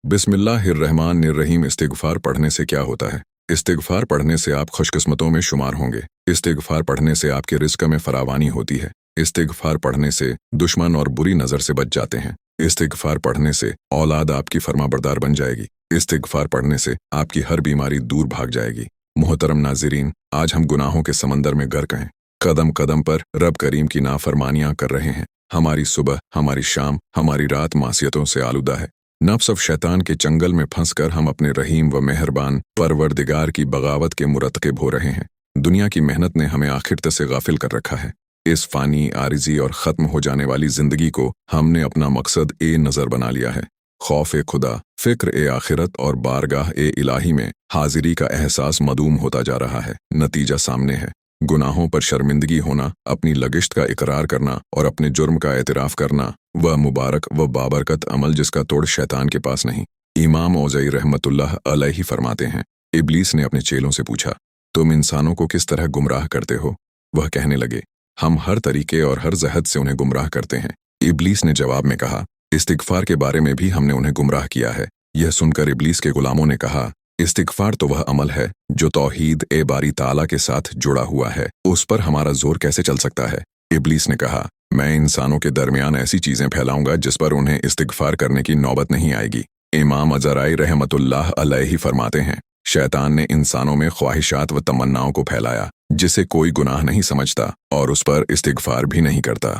बिस्मिल्लाहिर्रहमानिर्रहीम। इस्तिगफार पढ़ने से क्या होता है? इस्तिगफार पढ़ने से आप खुशकिस्मतों में शुमार होंगे। इस्तिगफार पढ़ने से आपके रिज़्क में फरावानी होती है। इस्तिगफार पढ़ने से दुश्मन और बुरी नज़र से बच जाते हैं। इस्तिगफार पढ़ने से औलाद आपकी फरमाबरदार बन जाएगी। इस्तिगफार पढ़ने से आपकी हर बीमारी दूर भाग जाएगी। मोहतरम नाज़रीन, आज हम गुनाहों के समंदर में गर्क हैं। कदम कदम पर रब करीम की नाफरमानियां कर रहे हैं। हमारी सुबह, हमारी शाम, हमारी रात मासियतों से आलूदा है। नफ्स और शैतान के चंगल में फंसकर हम अपने रहीम व मेहरबान परवरदिगार की बगावत के मुरतकिब हो रहे हैं। दुनिया की मेहनत ने हमें आखिरत से गाफिल कर रखा है। इस फानी, आरिजी और ख़त्म हो जाने वाली ज़िंदगी को हमने अपना मकसद ए नज़र बना लिया है। खौफ ए खुदा, फ़िक्र ए आखिरत और बारगाह ए इलाही में हाजिरी का एहसास मदूम होता जा रहा है। नतीजा सामने है। गुनाहों पर शर्मिंदगी होना, अपनी लगिश्त का इकरार करना और अपने जुर्म का एतराफ़ करना, वह मुबारक व बाबरकत अमल जिसका तोड़ शैतान के पास नहीं। इमाम औज़ई रहमतुल्लाह अलैहि फरमाते हैं, इब्लीस ने अपने चेलों से पूछा, तुम इंसानों को किस तरह गुमराह करते हो? वह कहने लगे, हम हर तरीके और हर जहद से उन्हें गुमराह करते हैं। इब्लीस ने जवाब में कहा, इस्तिगफार के बारे में भी हमने उन्हें गुमराह किया है। यह सुनकर इब्लीस के गुलामों ने कहा, इस्तिगफार तो वह अमल है जो तौहीद ए बारी ताला के साथ जुड़ा हुआ है, उस पर हमारा जोर कैसे चल सकता है? इब्लीस ने कहा, मैं इंसानों के दरमियान ऐसी चीजें फैलाऊंगा जिस पर उन्हें इस्तिगफार करने की नौबत नहीं आएगी। इमाम अज़राई रहमतुल्लाह अलैहि फरमाते हैं, शैतान ने इंसानों में ख्वाहिशात व तमन्नाओं को फैलाया जिसे कोई गुनाह नहीं समझता और उस पर इस्तिगफार भी नहीं करता।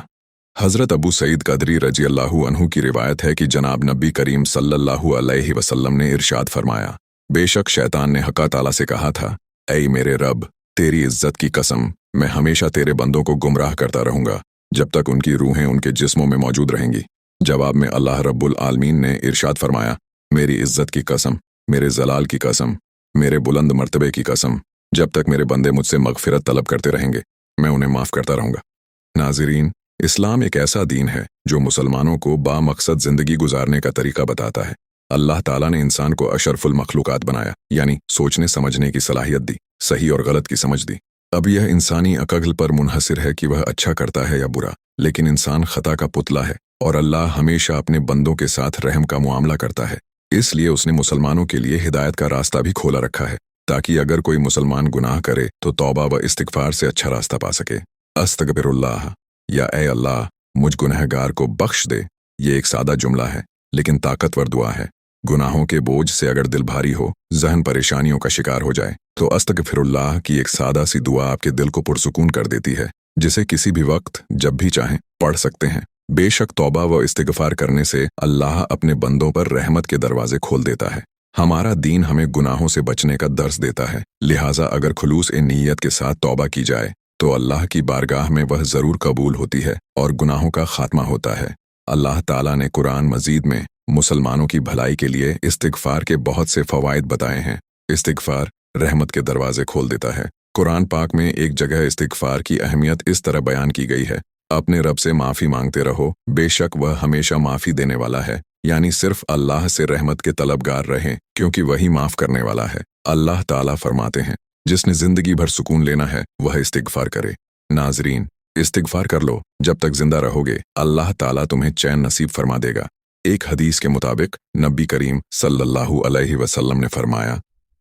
हज़रत अबू सईद कदरी रजी अल्लाहु अन्हु की रिवायत है कि जनाब नबी करीम सल्लल्लाहु अलैहि वसल्लम ने इरशाद फरमाया, बेशक शैतान ने हक़ ताला से कहा था, ऐ मेरे रब, तेरी इज्जत की कसम, मैं हमेशा तेरे बंदों को गुमराह करता रहूंगा जब तक उनकी रूहें उनके जिस्मों में मौजूद रहेंगी। जवाब में अल्लाह रब्बुल आलमीन ने इरशाद फरमाया, मेरी इज्जत की कसम, मेरे जलाल की कसम, मेरे बुलंद मर्तबे की कसम, जब तक मेरे बंदे मुझसे मगफिरत तलब करते रहेंगे मैं उन्हें माफ़ करता रहूंगा। नाज़रीन, इस्लाम एक ऐसा दीन है जो मुसलमानों को बामकसद ज़िंदगी गुजारने का तरीका बताता है। अल्लाह ताला ने इंसान को अशरफुल मखलूकात बनाया, यानी सोचने समझने की सलाहियत दी, सही और गलत की समझ दी। अब यह इंसानी अक्ल पर मुनहसिर है कि वह अच्छा करता है या बुरा, लेकिन इंसान खता का पुतला है और अल्लाह हमेशा अपने बंदों के साथ रहम का मुआमला करता है। इसलिए उसने मुसलमानों के लिए हिदायत का रास्ता भी खोला रखा है, ताकि अगर कोई मुसलमान गुनाह करे तो तौबा व इस्तिगफार से अच्छा रास्ता पा सके। अस्तगफिरुल्लाह, या ए अल्लाह, मुझ गुनहगार को बख्श दे। ये एक सादा जुमला है लेकिन ताकतवर दुआ है। गुनाहों के बोझ से अगर दिल भारी हो, ज़हन परेशानियों का शिकार हो जाए, तो अस्तगफिरुल्लाह की एक सादा सी दुआ आपके दिल को पुरसुकून कर देती है, जिसे किसी भी वक्त जब भी चाहें पढ़ सकते हैं। बेशक तौबा व इस्तिगफार करने से अल्लाह अपने बंदों पर रहमत के दरवाजे खोल देता है। हमारा दीन हमें गुनाहों से बचने का दर्स देता है, लिहाजा अगर खुलूस ए नीयत के साथ तौबा की जाए तो अल्लाह की बारगाह में वह ज़रूर कबूल होती है और गुनाहों का खात्मा होता है। अल्लाह ताला ने कुरान मजीद में मुसलमानों की भलाई के लिए इस्तिगफार के बहुत से फ़वाइद बताए हैं। इस्तिगफार रहमत के दरवाजे खोल देता है। कुरान पाक में एक जगह इस्तिगफार की अहमियत इस तरह बयान की गई है, अपने रब से माफ़ी मांगते रहो, बेशक वह हमेशा माफ़ी देने वाला है, यानी सिर्फ अल्लाह से रहमत के तलबगार रहें क्योंकि वही माफ़ करने वाला है। अल्लाह ताला फरमाते हैं, जिसने ज़िंदगी भर सुकून लेना है वह इस्तिगफार करे। नाज़रीन, इस्तिगफार कर लो, जब तक जिंदा रहोगे अल्लाह ताला तुम्हें चैन नसीब फरमा देगा। एक हदीस के मुताबिक नबी करीम सल्लल्लाहु अलैहि वसल्लम ने फरमाया,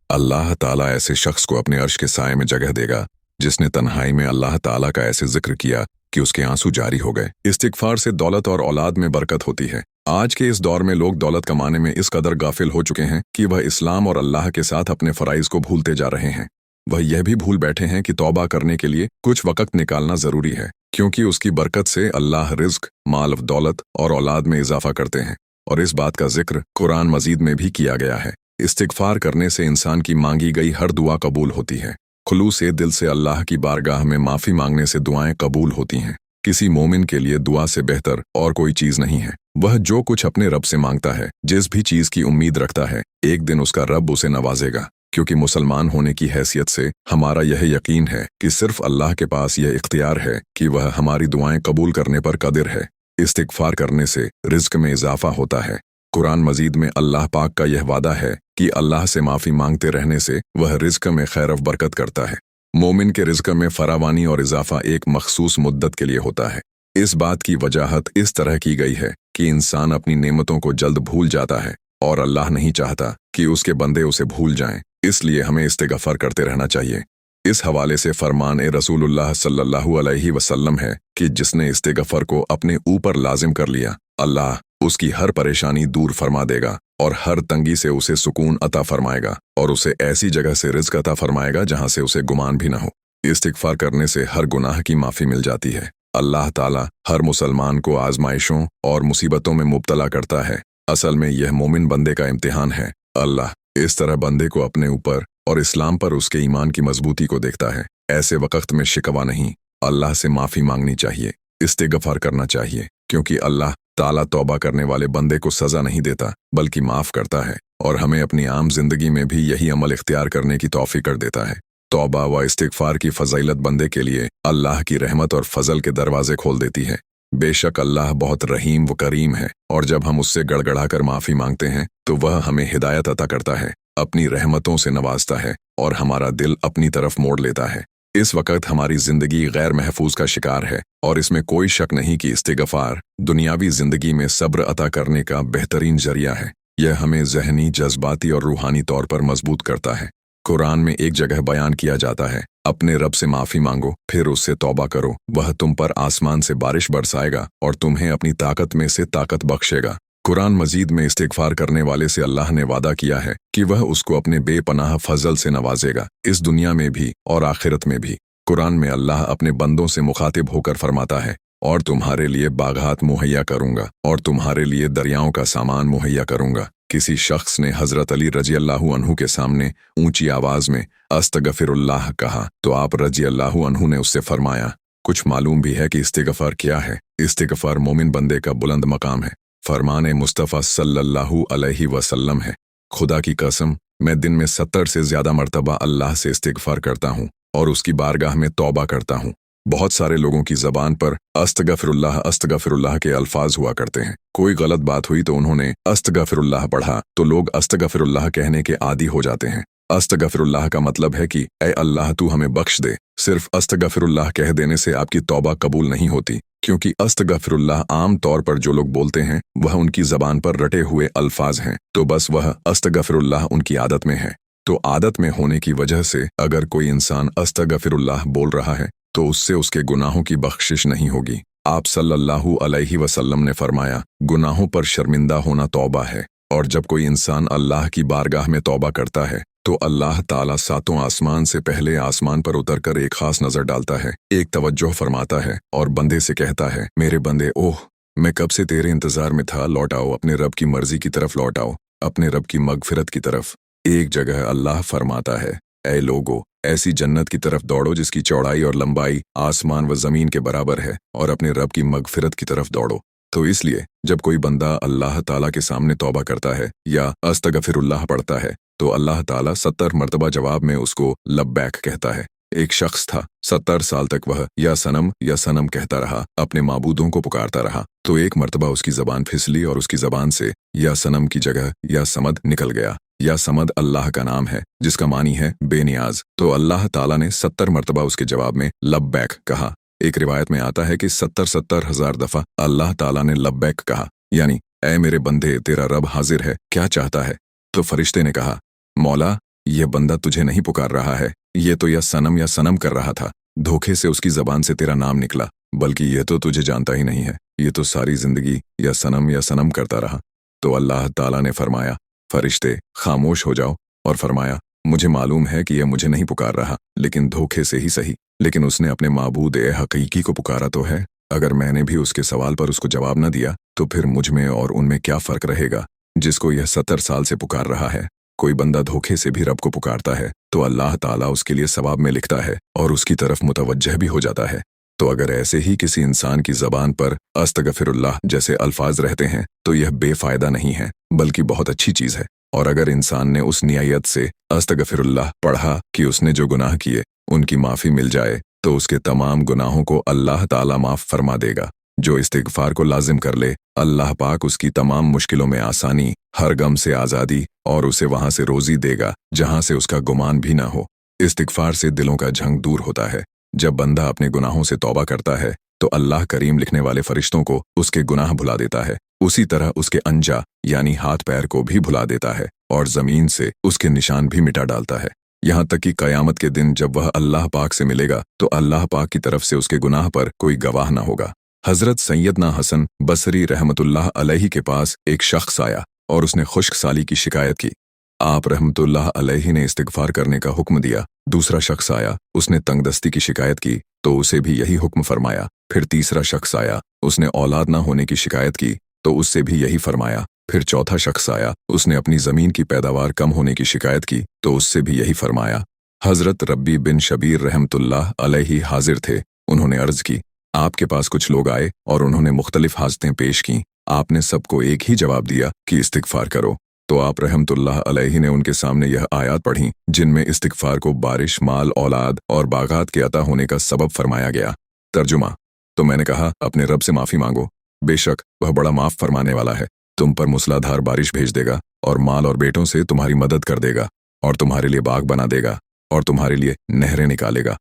अल्लाह ताला ऐसे शख्स को अपने अर्श के साए में जगह देगा जिसने तन्हाई में अल्लाह ताला का ऐसे जिक्र किया कि उसके आंसू जारी हो गए। इस्तिगफार से दौलत और औलाद में बरकत होती है। आज के इस दौर में लोग दौलत कमाने में इस कदर गाफिल हो चुके हैं कि वह इस्लाम और अल्लाह के साथ अपने फ़राइज़ को भूलते जा रहे हैं। वह यह भी भूल बैठे हैं कि तौबा करने के लिए कुछ वक़्त निकालना ज़रूरी है, क्योंकि उसकी बरकत से अल्लाह रिज़्क, माल, दौलत और औलाद में इजाफा करते हैं, और इस बात का जिक्र कुरान मजीद में भी किया गया है। इस्तिगफार करने से इंसान की मांगी गई हर दुआ कबूल होती है। खुलूस से दिल से अल्लाह की बारगाह में माफ़ी मांगने से दुआएं कबूल होती हैं। किसी मोमिन के लिए दुआ से बेहतर और कोई चीज़ नहीं है। वह जो कुछ अपने रब से मांगता है, जिस भी चीज़ की उम्मीद रखता है, एक दिन उसका रब उसे नवाजेगा। क्योंकि मुसलमान होने की हैसियत से हमारा यह यकीन है कि सिर्फ अल्लाह के पास यह इख्तियार है कि वह हमारी दुआएं कबूल करने पर कदिर है। इस्तिगफार करने से रिज़्क में इजाफा होता है। कुरान मजीद में अल्लाह पाक का यह वादा है कि अल्लाह से माफ़ी मांगते रहने से वह रिज़्क में खैर व बरकत करता है। मोमिन के रिज़्क में फरावानी और इजाफा एक मखसूस मुद्दत के लिए होता है। इस बात की वजाहत इस तरह की गई है कि इंसान अपनी नेमतों को जल्द भूल जाता है और अल्लाह नहीं चाहता कि उसके बंदे उसे भूल जाएं, इसलिए हमें इस्तिग़फ़ार करते रहना चाहिए। इस हवाले से फरमान रसूलुल्लाह सल्लल्लाहु अलैहि वसल्लम है कि जिसने इस्तिग़फ़ार को अपने ऊपर लाजिम कर लिया, अल्लाह उसकी हर परेशानी दूर फरमा देगा और हर तंगी से उसे सुकून अता फरमाएगा और उसे ऐसी जगह से रिज़्क़ अता फरमाएगा जहाँ से उसे गुमान भी न हो। इस्तिग़फ़ार करने से हर गुनाह की माफ़ी मिल जाती है। अल्लाह ताला हर मुसलमान को आज़माइशों और मुसीबतों में मुब्तला करता है। असल में यह मोमिन बंदे का इम्तिहान है। अल्लाह इस तरह बंदे को अपने ऊपर और इस्लाम पर उसके ईमान की मजबूती को देखता है। ऐसे वक़्त में शिकवा नहीं, अल्लाह से माफ़ी मांगनी चाहिए, इस्तिग़फ़ार करना चाहिए, क्योंकि अल्लाह ताला तौबा करने वाले बंदे को सज़ा नहीं देता बल्कि माफ़ करता है और हमें अपनी आम जिंदगी में भी यही अमल इख्तियार करने की तौफ़ीक़ कर देता है। तौबा व इस्तिग़फ़ार की फ़ज़ीलत बंदे के लिए अल्लाह की रहमत और फ़ज़ल के दरवाज़े खोल देती है। बेशक अल्लाह बहुत रहीम व करीम है और जब हम उससे गड़गड़ा कर माफ़ी मांगते हैं तो वह हमें हिदायत अता करता है, अपनी रहमतों से नवाजता है और हमारा दिल अपनी तरफ मोड़ लेता है। इस वक़्त हमारी ज़िंदगी गैर महफूज का शिकार है और इसमें कोई शक नहीं कि इस्तिग़फ़ार दुनियावी ज़िंदगी में सब्र अता करने का बेहतरीन ज़रिया है। यह हमें ज़हनी, जज्बाती और रूहानी तौर पर मजबूत करता है। कुरान में एक जगह बयान किया जाता है, अपने रब से माफ़ी मांगो, फिर उससे तौबा करो, वह तुम पर आसमान से बारिश बरसाएगा और तुम्हें अपनी ताकत में से ताकत बख्शेगा। कुरान मजीद में इस्तिग़फ़ार करने वाले से अल्लाह ने वादा किया है कि वह उसको अपने बेपनाह फजल से नवाजेगा, इस दुनिया में भी और आखिरत में भी। कुरान में अल्लाह अपने बंदों से मुखातिब होकर फरमाता है, और तुम्हारे लिए बागात मुहैया करूँगा और तुम्हारे लिए दरियाओं का सामान मुहैया करूँगा। किसी शख्स ने हज़रत अली रजी अल्लाहु अन्हु के सामने ऊंची आवाज़ में अस्तगफिरुल्लाह कहा तो आप रजी अल्लाहु अन्हु ने उससे फरमाया, कुछ मालूम भी है कि इस्तिग़फ़ार क्या है? इस्तिग़फ़ार मोमिन बंदे का बुलंद मकाम है। फरमान मुस्तफ़ा सल्लल्लाहु अलैहि वसल्लम है, खुदा की कसम मैं दिन में 70 से ज़्यादा मरतबा अल्लाह से इस्तिग़फ़ार करता हूँ और उसकी बारगाह में तौबा करता हूँ। बहुत सारे लोगों की ज़बान पर अस्तगफिरुल्लाह के अल्फाज हुआ करते हैं। कोई गलत बात हुई तो उन्होंने अस्तगफिरुल्लाह पढ़ा तो लोग अस्तगफिरुल्लाह कहने के आदी हो जाते हैं। अस्तगफिरुल्लाह का मतलब है कि ऐ अल्लाह तू हमें बख्श दे। सिर्फ अस्तगफिरुल्लाह कह देने से आपकी तौबा कबूल नहीं होती, क्योंकि अस्तगफिरुल्लाह आम तौर पर जो लोग बोलते हैं वह उनकी ज़बान पर रटे हुए अल्फाज हैं, तो बस वह अस्तगफिरुल्लाह उनकी आदत में है। तो आदत में होने की वजह से अगर कोई इंसान अस्तगफिरुल्लाह बोल रहा है तो उससे उसके गुनाहों की बख्शिश नहीं होगी। आप सल्लल्लाहु अलैहि वसल्लम ने फरमाया, गुनाहों पर शर्मिंदा होना तौबा है, और जब कोई इंसान अल्लाह की बारगाह में तौबा करता है तो अल्लाह ताला सातों आसमान से पहले आसमान पर उतरकर एक खास नज़र डालता है, एक तवज्जो फरमाता है और बंदे से कहता है, मेरे बंदे, ओह मैं कब से तेरे इंतज़ार में था, लौट आओ, अपने रब की मर्जी की तरफ लौट आओ, अपने रब की मगफिरत की तरफ। एक जगह अल्लाह फरमाता है, ऐ लोगो, ऐसी जन्नत की तरफ दौड़ो जिसकी चौड़ाई और लंबाई आसमान व ज़मीन के बराबर है, और अपने रब की मगफिरत की तरफ दौड़ो। तो इसलिए जब कोई बंदा अल्लाह ताला के सामने तौबा करता है या अस्तगफिरुल्लाह पढ़ता है तो अल्लाह ताला 70 मरतबा जवाब में उसको लब्बैक कहता है। एक शख्स था, 70 साल तक वह या सनम कहता रहा, अपने माबूदों को पुकारता रहा। तो एक मरतबा उसकी ज़बान फिसली और उसकी ज़बान से या सनम की जगह या समद निकल गया। या समद अल्लाह का नाम है जिसका मानी है बेनियाज। तो अल्लाह ताला ने 70 मरतबा उसके जवाब में लब्बैक कहा। एक रिवायत में आता है कि 70 हज़ार दफ़ा अल्लाह ताला ने लब्बैक कहा, यानी ऐ मेरे बंदे, तेरा रब हाजिर है, क्या चाहता है? तो फरिश्ते ने कहा, मौला, यह बंदा तुझे नहीं पुकार रहा है, ये तो या सनम कर रहा था, धोखे से उसकी ज़बान से तेरा नाम निकला, बल्कि यह तो तुझे जानता ही नहीं है, ये तो सारी ज़िंदगी या सनम करता रहा। तो अल्लाह ताला ने फरमाया, फरिश्ते खामोश हो जाओ, और फरमाया, मुझे मालूम है कि यह मुझे नहीं पुकार रहा, लेकिन धोखे से ही सही, लेकिन उसने अपने माबूद ए हकीकी को पुकारा तो है। अगर मैंने भी उसके सवाल पर उसको जवाब न दिया तो फिर मुझ में और उनमें क्या फ़र्क रहेगा जिसको यह 70 साल से पुकार रहा है। कोई बंदा धोखे से भी रब को पुकारता है तो अल्लाह ताला उसके लिए सवाब में लिखता है और उसकी तरफ मुतवज्जह भी हो जाता है। तो अगर ऐसे ही किसी इंसान की ज़बान पर अस्तगफिरुल्लाह जैसे अल्फाज रहते हैं तो यह बेफ़ायदा नहीं है, बल्कि बहुत अच्छी चीज़ है। और अगर इंसान ने उस नियत से अस्तगफिरुल्लाह पढ़ा कि उसने जो गुनाह किए उनकी माफ़ी मिल जाए तो उसके तमाम गुनाहों को अल्लाह ताला माफ़ फरमा देगा। जो इस्तिग़फ़ार को लाजिम कर ले, अल्लाह पाक उसकी तमाम मुश्किलों में आसानी, हर गम से आज़ादी और उसे वहाँ से रोज़ी देगा जहाँ से उसका गुमान भी ना हो। इस्तिग़फ़ार से दिलों का झंग दूर होता है। जब बंदा अपने गुनाहों से तौबा करता है तो अल्लाह करीम लिखने वाले फरिश्तों को उसके गुनाह भुला देता है, उसी तरह उसके अंजा यानी हाथ पैर को भी भुला देता है और जमीन से उसके निशान भी मिटा डालता है, यहाँ तक कि कयामत के दिन जब वह अल्लाह पाक से मिलेगा तो अल्लाह पाक की तरफ से उसके गुनाह पर कोई गवाह न होगा। हजरत सैयदना हसन बसरी रहमतुल्लाह अलैहि के पास एक शख्स आया और उसने खुश्क साली की शिकायत की। आप रहमतुल्लाह अलैहि ने इस्तिगफार करने का हुक्म दिया। दूसरा शख्स आया, उसने तंगदस्ती की शिकायत की तो उसे भी यही हुक्म फरमाया। फिर तीसरा शख्स आया, उसने औलाद ना होने की शिकायत की तो उससे भी यही फरमाया। फिर चौथा शख्स आया, उसने अपनी ज़मीन की पैदावार कम होने की शिकायत की तो उससे भी यही फरमाया। हज़रत रब्बी बिन शबीर रहमतुल्लाह अलैहि हाजिर थे। उन्होंने अर्ज़ की, आपके पास कुछ लोग आए और उन्होंने मुख्तलिफ हाजतें पेश की। आपने सबको एक ही जवाब दिया कि इस्तिगफार करो। तो आप रहमतुल्लाह अलैहि ने उनके सामने यह आयत पढ़ी जिनमें इस्तिगफार को बारिश, माल, औलाद और बागात के अता होने का सबब फरमाया गया। तर्जुमा, तो मैंने कहा अपने रब से माफ़ी मांगो, बेशक वह बड़ा माफ़ फरमाने वाला है। तुम पर मूसलाधार बारिश भेज देगा और माल और बेटों से तुम्हारी मदद कर देगा और तुम्हारे लिए बाग बना देगा और तुम्हारे लिए नहरें निकालेगा।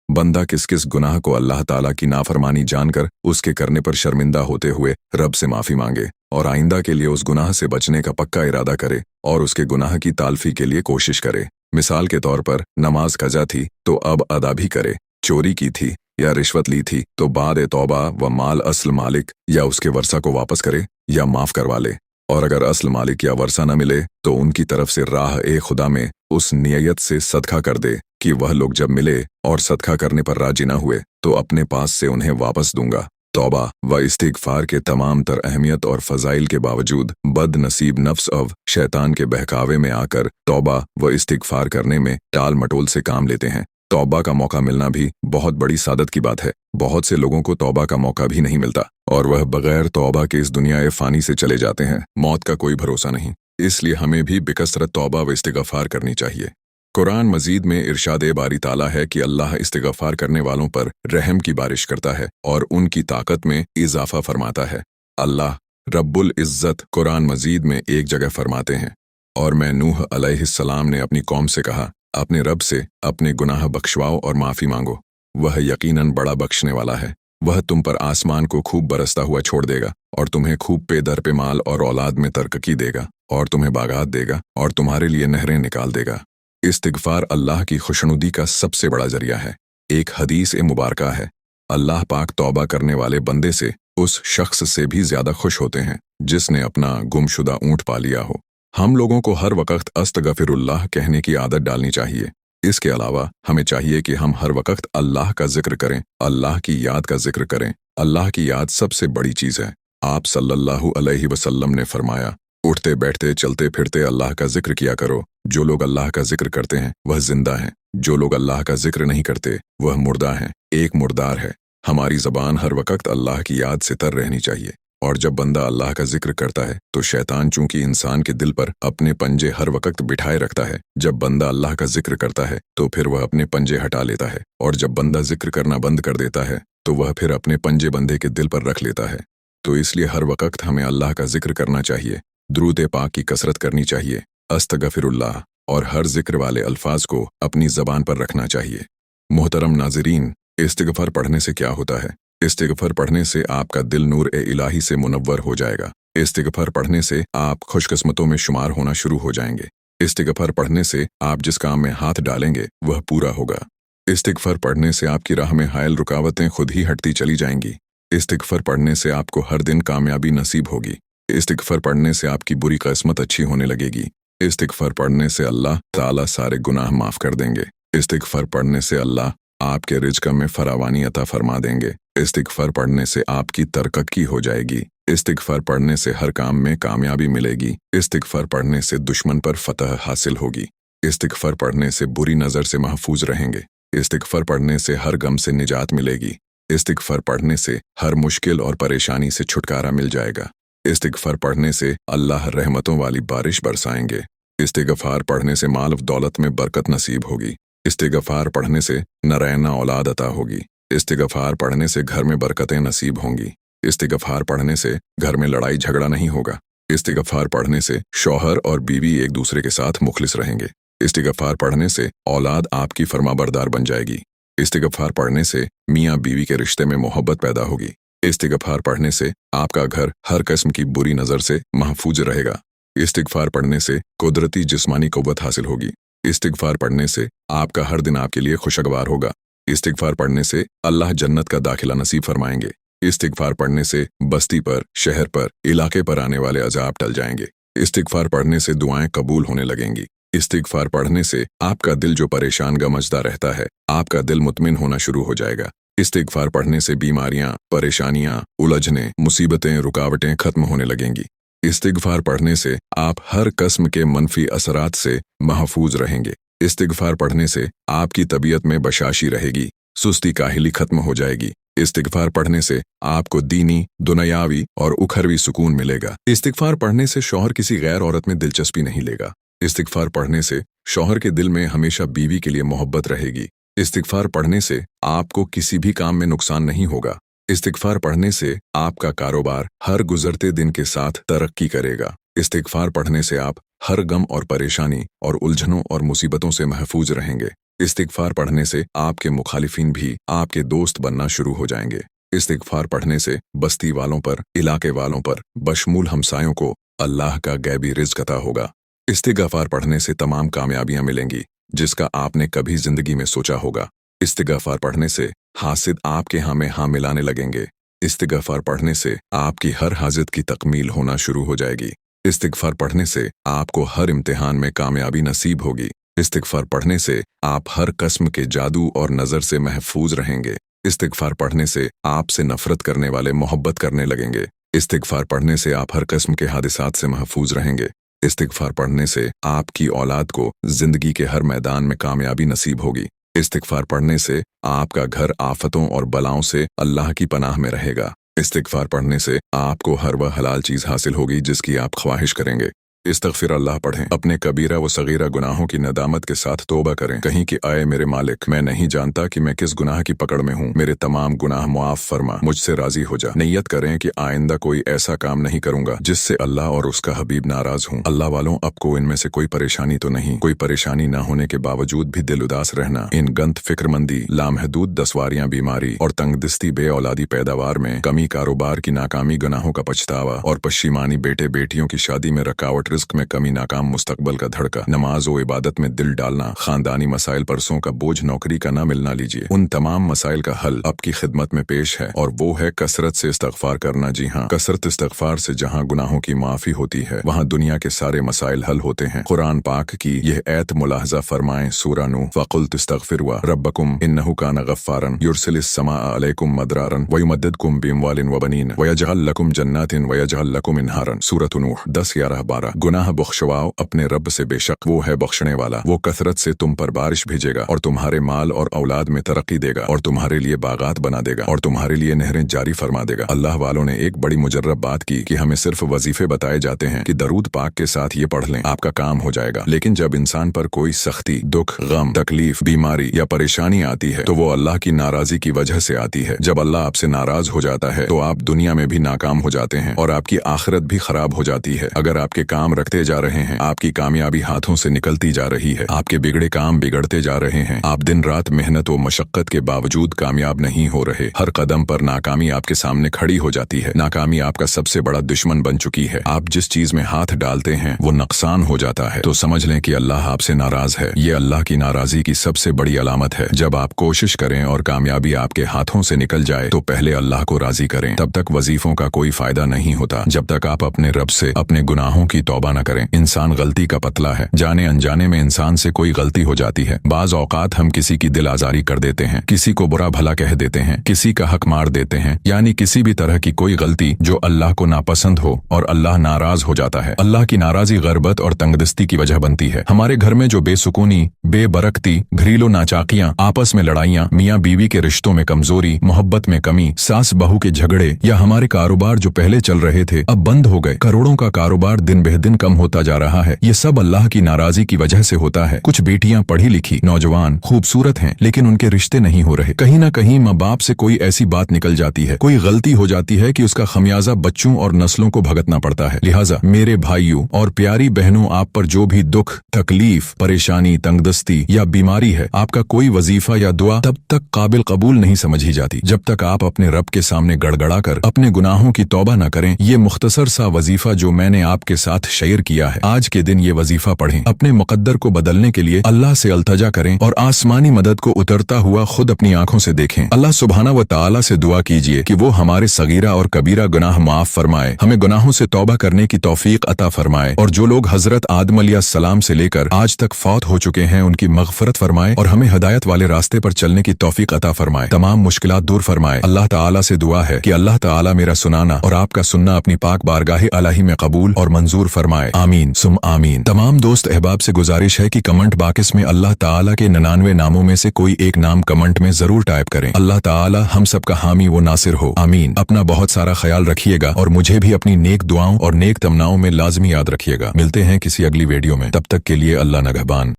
बंदा किस किस गुनाह को अल्लाह ताला की नाफरमानी जानकर उसके करने पर शर्मिंदा होते हुए रब से माफ़ी मांगे और आइंदा के लिए उस गुनाह से बचने का पक्का इरादा करे और उसके गुनाह की तालफी के लिए कोशिश करे। मिसाल के तौर पर नमाज कज़ा थी तो अब अदा भी करे, चोरी की थी या रिश्वत ली थी तो बाद तौबा व माल असल मालिक या उसके वर्सा को वापस करे या माफ़ करवा ले, और अगर असल मालिक या वर्सा न मिले तो उनकी तरफ से राह ए खुदा में उस नियत से सदका कर दे कि वह लोग जब मिले और सदका करने पर राजी न हुए तो अपने पास से उन्हें वापस दूंगा। तौबा व इस्तिगफार के तमाम तर अहमियत और फ़ज़ाइल के बावजूद बदनसीब नफ्स अब शैतान के बहकावे में आकर तौबा व इस्तिगफार करने में टाल मटोल से काम लेते हैं। तौबा का मौका मिलना भी बहुत बड़ी सादत की बात है। बहुत से लोगों को तौबा का मौका भी नहीं मिलता और वह बगैर तौबा के इस दुनिया फ़ानी से चले जाते हैं। मौत का कोई भरोसा नहीं, इसलिए हमें भी बिकसरत तौबा व इस्तिगफार करनी चाहिए। कुरान मजीद में इरशाद बारी ताला है कि अल्लाह इस्तिगफार करने वालों पर रहम की बारिश करता है और उनकी ताकत में इजाफा फरमाता है। अल्लाह रब्बुल इज़्ज़त कुरान मजीद में एक जगह फरमाते हैं, और मैं नूह अलैहिस्सलाम ने अपनी कौम से कहा, अपने रब से अपने गुनाह बख्शवाओ और माफ़ी मांगो, वह यकीनन बड़ा बख्शने वाला है। वह तुम पर आसमान को खूब बरसता हुआ छोड़ देगा और तुम्हें खूब पे दर पे माल और औलाद में तरक्की देगा और तुम्हें बागात देगा और तुम्हारे लिए नहरें निकाल देगा। इस्तिगफार अल्लाह की खुशनुदी का सबसे बड़ा जरिया है। एक हदीस मुबारका है, अल्लाह पाक तौबा करने वाले बंदे से उस शख्स से भी ज़्यादा खुश होते हैं जिसने अपना गुमशुदा ऊँट पा लिया हो। हम लोगों को हर वक्त अस्तगफिरुल्लाह कहने की आदत डालनी चाहिए। इसके अलावा हमें चाहिए कि हम हर वक्त अल्लाह का जिक्र करें, अल्लाह की याद का जिक्र करें। अल्लाह की याद सबसे बड़ी चीज़ है। आप सल्लल्लाहु अलैहि वसल्लम ने फरमाया, उठते बैठते चलते फिरते अल्लाह का जिक्र किया करो। जो लोग अल्लाह का जिक्र करते हैं वह जिंदा हैं, जो लोग अल्लाह का जिक्र नहीं करते वह मुर्दा हैं, एक मुर्दार है। हमारी ज़बान हर वक्त अल्लाह की याद से तर रहनी चाहिए, और जब बंदा अल्लाह का जिक्र करता है तो शैतान चूंकि इंसान के दिल पर अपने पंजे हर वक्त बिठाए रखता है, जब बंदा अल्लाह का जिक्र करता है तो फिर वह अपने पंजे हटा लेता है, और जब बंदा जिक्र करना बंद कर देता है तो वह फिर अपने पंजे बंदे के दिल पर रख लेता है। तो इसलिए हर वक्त हमें अल्लाह का जिक्र करना चाहिए, दुरूद पाक की कसरत करनी चाहिए, अस्तगफिरुल्लाह और हर जिक्र वाले अल्फाज को अपनी ज़बान पर रखना चाहिए। मोहतरम नाज़रीन, इस्तिगफार पढ़ने से क्या होता है? इस्तिगफार पढ़ने से आपका दिल नूर इलाही से मुनव्वर हो जाएगा। इस्तिगफार पढ़ने से आप खुशकिस्मतों में शुमार होना शुरू हो जाएंगे। इस्तिगफार पढ़ने से आप जिस काम में हाथ डालेंगे वह पूरा होगा। इस्तिगफार पढ़ने से आपकी राह में हायल रुकावटें खुद ही हटती चली जाएंगी। इस्तिगफार पढ़ने से आपको हर दिन कामयाबी नसीब होगी। इस्तिगफार पढ़ने से आपकी बुरी किस्मत अच्छी होने लगेगी। इस्तिगफार पढ़ने से अल्लाह ताला सारे गुनाह माफ़ कर देंगे। इस्तिगफार पढ़ने से अल्लाह आपके रिज़्क़ में फरावानी अता फरमा देंगे। इस्तिगफार पढ़ने से आपकी तरक्की हो जाएगी। इस्तिगफार पढ़ने से हर काम में कामयाबी मिलेगी। इस्तिगफार पढ़ने से दुश्मन पर फतह हासिल होगी। इस्तिगफार पढ़ने से बुरी नज़र से महफूज रहेंगे। इस्तिगफार पढ़ने से हर गम से निजात मिलेगी। इस्तिगफार पढ़ने से हर मुश्किल और परेशानी से छुटकारा मिल जाएगा। इस्तिगफार पढ़ने से अल्लाह रहमतों वाली बारिश बरसाएंगे। इस्तिगफार पढ़ने से माल दौलत में बरकत नसीब होगी। इस्तिगफार पढ़ने से नरैना औलाद अता होगी। इस्तिगफार पढ़ने से घर में बरकतें नसीब होंगी। इस्तिगफार पढ़ने से घर में लड़ाई झगड़ा नहीं होगा। इस्तिगफार पढ़ने से शौहर और बीवी एक दूसरे के साथ मुखलिस रहेंगे। इस्तिगफार पढ़ने से औलाद आपकी फरमाबरदार बन जाएगी। इस्तिगफार पढ़ने से मियाँ बीवी के रिश्ते में मोहब्बत पैदा होगी। इस्तिगफार पढ़ने से आपका घर हर किस्म की बुरी नज़र से महफूज रहेगा। इस्तिगफार पढ़ने से कुदरती जिस्मानी क़ुव्वत हासिल होगी। इस्तिगफार पढ़ने से आपका हर दिन आपके लिए खुशगवार होगा। इस्तिगफार पढ़ने से अल्लाह जन्नत का दाखिला नसीब फरमाएंगे। इस्तिगफार पढ़ने से बस्ती पर, शहर पर, इलाके पर आने वाले अजाब टल जाएंगे। इस्तिगफार पढ़ने से दुआएं कबूल होने लगेंगी। इस्तिगफार पढ़ने से आपका दिल जो परेशान गमजदा रहता है, आपका दिल मुतमिन होना शुरू हो जाएगा। इस्तिगफार पढ़ने से बीमारियां, परेशानियां, उलझने, मुसीबतें, रुकावटें खत्म होने लगेंगी। इस्तिगफार पढ़ने से आप हर किस्म के मनफी असरात से महफूज रहेंगे। इस्तिगफार पढ़ने से आपकी तबीयत में बशाशी रहेगी, सुस्ती काहिली खत्म हो जाएगी। इस्तिगफार पढ़ने से आपको दीनी, दुनियावी और उखरवी सुकून मिलेगा। इस्तिगफार पढ़ने से शौहर किसी गैर औरत में दिलचस्पी नहीं लेगा। इस्तिगफार पढ़ने से शौहर के दिल में हमेशा बीवी के लिए मोहब्बत रहेगी। इस्तिगफार पढ़ने से आपको किसी भी काम में नुकसान नहीं होगा। इस्तिगफार पढ़ने से आपका कारोबार हर गुजरते दिन के साथ तरक्की करेगा। इस्तिगफार पढ़ने से आप हर गम और परेशानी और उलझनों और मुसीबतों से महफूज रहेंगे। इस्तिगफार पढ़ने से आपके मुखालिफिन भी आपके दोस्त बनना शुरू हो जाएंगे। इस्तिगफार पढ़ने से बस्ती वालों पर, इलाके वालों पर, बशमूल हमसायों को अल्लाह का गैबी रिज़्क़ अता होगा। इस्तिगफार पढ़ने से तमाम कामयाबियां मिलेंगी जिसका आपने कभी जिंदगी में सोचा होगा। इस्तिगफार पढ़ने से हासिद आपके हाँ में हाँ मिलाने लगेंगे। इस्तिगफार पढ़ने से आपकी हर हाजत की तकमील होना शुरू हो जाएगी। इस्तिगफार पढ़ने से आपको हर इम्तिहान में कामयाबी नसीब होगी। इस्तिगफार पढ़ने से आप हर किस्म के जादू और नज़र से महफूज रहेंगे। इस्तिगफार पढ़ने से आपसे नफरत करने वाले मोहब्बत करने लगेंगे। इस्तिगफार पढ़ने से आप हर किस्म के हादिसात से महफूज रहेंगे। इस्तिगफार पढ़ने से आपकी औलाद को जिंदगी के हर मैदान में कामयाबी नसीब होगी। इस्तिगफार पढ़ने से आपका घर आफतों और बलाओं से अल्लाह की पनाह में रहेगा। इस्तिगफार पढ़ने से आपको हर वह हलाल चीज़ हासिल होगी जिसकी आप ख्वाहिश करेंगे। इस्तग़फिर अल्लाह पढ़ें। अपने कबीरा व सगीरा गुनाहों की नदामत के साथ तौबा करें। कहीं कि आए मेरे मालिक, मैं नहीं जानता कि मैं किस गुनाह की पकड़ में हूँ। मेरे तमाम गुनाह मुआफ़ फरमा, मुझसे राजी हो जा। नियत करें कि आइंदा कोई ऐसा काम नहीं करूँगा जिससे अल्लाह और उसका हबीब नाराज हूँ। अल्लाह वालों, आपको इनमें से कोई परेशानी तो नहीं? कोई परेशानी न होने के बावजूद भी दिल उदास रहना, इन गंत फिक्रमंदी, लामहदूद दसवारियाँ, बीमारी और तंगदिस्ती, बे औलादी पैदावार में कमी, कारोबार की नाकामी, गुनाहों का पछतावा और पश्चिमानी, बेटे बेटियों की शादी में रकावट, रिस्क में कमी, नाकाम मुस्तकबल का धड़का, नमाज व इबादत में दिल डालना, खानदानी मसाइल, परसों का बोझ, नौकरी का न मिलना, लीजिए उन तमाम मसाइल का हल आपकी खिदमत में पेश है, और वो है कसरत से इस्तग़फ़ार करना। जी हाँ, कसरत इस्तग़फ़ार से जहाँ गुनाहों की माफ़ी होती है वहाँ दुनिया के सारे मसाइल हल होते हैं। कुरान पाक की यह ऐत मुलाहज़ा फरमाएं, सूरा नूह, फ़क़ुल्तु इस्तग़फ़िरू रब्बकुम इन्नहु कान गफ़्फ़ारन युरसिलिस समाअ अलैकुम मदरारन व युमद्दिदकुम बिअमवालिन व बनीन व यजअल लकुम जन्नातिन व यजअल लकुम अन्हारन। सूरत नूह 10-11-12। गुनाह बख्शवाओ अपने रब से, बेशक वो है बख्शने वाला। वो कसरत से तुम पर बारिश भेजेगा और तुम्हारे माल और औलाद में तरक्की देगा और तुम्हारे लिए बागात बना देगा और तुम्हारे लिए नहरें जारी फरमा देगा। अल्लाह वालों ने एक बड़ी मुजर्रब बात की कि हमें सिर्फ वजीफे बताए जाते हैं कि दरूद पाक के साथ ये पढ़ लें, आपका काम हो जाएगा। लेकिन जब इंसान पर कोई सख्ती, दुख, गम, तकलीफ, बीमारी या परेशानी आती है तो वो अल्लाह की नाराजी की वजह से आती है। जब अल्लाह आपसे नाराज हो जाता है तो आप दुनिया में भी नाकाम हो जाते हैं और आपकी आखिरत भी खराब हो जाती है। अगर आपके काम रखते जा रहे हैं, आपकी कामयाबी हाथों से निकलती जा रही है, आपके बिगड़े काम बिगड़ते जा रहे हैं, आप दिन रात मेहनत व मशक्कत के बावजूद कामयाब नहीं हो रहे, हर कदम पर नाकामी आपके सामने खड़ी हो जाती है, नाकामी आपका सबसे बड़ा दुश्मन बन चुकी है, आप जिस चीज में हाथ डालते हैं वो नुकसान हो जाता है, तो समझ लें कि अल्लाह आपसे नाराज है। ये अल्लाह की नाराजी की सबसे बड़ी अलामत है। जब आप कोशिश करें और कामयाबी आपके हाथों से निकल जाए तो पहले अल्लाह को राजी करें। तब तक वजीफों का कोई फायदा नहीं होता जब तक आप अपने रब से अपने गुनाहों की तौबा न करें। इंसान गलती का पतला है, जाने अनजाने में इंसान से कोई गलती हो जाती है। बाज औकात हम किसी की दिल आजारी कर देते हैं, किसी को बुरा भला कह देते हैं, किसी का हक मार देते हैं, यानी किसी भी तरह की कोई गलती जो अल्लाह को नापसंद हो और अल्लाह नाराज हो जाता है। अल्लाह की नाराजी गरबत और तंगदस्ती की वजह बनती है। हमारे घर में जो बेसुकूनी, बेबरकती, घरेलू नाचाकियां, आपस में लड़ाइयां, मियाँ बीवी के रिश्तों में कमजोरी, मोहब्बत में कमी, सास बहू के झगड़े, या हमारे कारोबार जो पहले चल रहे थे अब बंद हो गए, करोड़ों का कारोबार दिन बह दिन दिन कम होता जा रहा है। ये सब अल्लाह की नाराजगी की वजह से होता है। कुछ बेटियां पढ़ी लिखी, नौजवान, खूबसूरत हैं, लेकिन उनके रिश्ते नहीं हो रहे। कहीं ना कहीं माँ बाप से कोई ऐसी बात निकल जाती है, कोई गलती हो जाती है कि उसका खमियाजा बच्चों और नस्लों को भुगतना पड़ता है। लिहाजा मेरे भाइयों और प्यारी बहनों, आप पर जो भी दुख, तकलीफ, परेशानी, तंगदस्ती या बीमारी है, आपका कोई वजीफा या दुआ तब तक काबिल कबूल नहीं समझी जाती जब तक आप अपने रब के सामने गड़गड़ा कर अपने गुनाहों की तौबा न करें। ये मुख्तसर सा वजीफा जो मैंने आपके साथ शेयर किया है, आज के दिन ये वजीफा पढ़ें। अपने मुकद्दर को बदलने के लिए अल्लाह से अल्तजा करें और आसमानी मदद को उतरता हुआ खुद अपनी आंखों से देखें। अल्लाह सुब्हाना व तआला से दुआ कीजिए कि वो हमारे सगीरा और कबीरा गुनाह माफ फरमाए, हमें गुनाहों से तौबा करने की तौफीक अता फरमाए, और जो लोग हजरत आदम अलैहिस्सलाम से लेकर आज तक फौत हो चुके हैं उनकी मगफरत फरमाए और हमें हिदायत वाले रास्ते पर चलने की तौफीक अता फरमाए, तमाम मुश्किलात दूर फरमाए। अल्लाह ताला से दुआ है कि अल्लाह ताला मेरा सुनाना और आपका सुनना अपनी पाक बारगाह इलाही में कबूल और मंजूर फरमाए। आमीन सुम आमीन। तमाम दोस्त अहबाब से गुजारिश है कि कमेंट बॉक्स में अल्लाह ताला के 99 नामों में से कोई एक नाम कमेंट में जरूर टाइप करें। अल्लाह ताला हम सब का हामी व नासिर हो। आमीन। अपना बहुत सारा ख्याल रखिएगा और मुझे भी अपनी नेक दुआओं और नेक तमन्नाओं में लाजमी याद रखिएगा। मिलते हैं किसी अगली वीडियो में, तब तक के लिए अल्लाह नगहबान।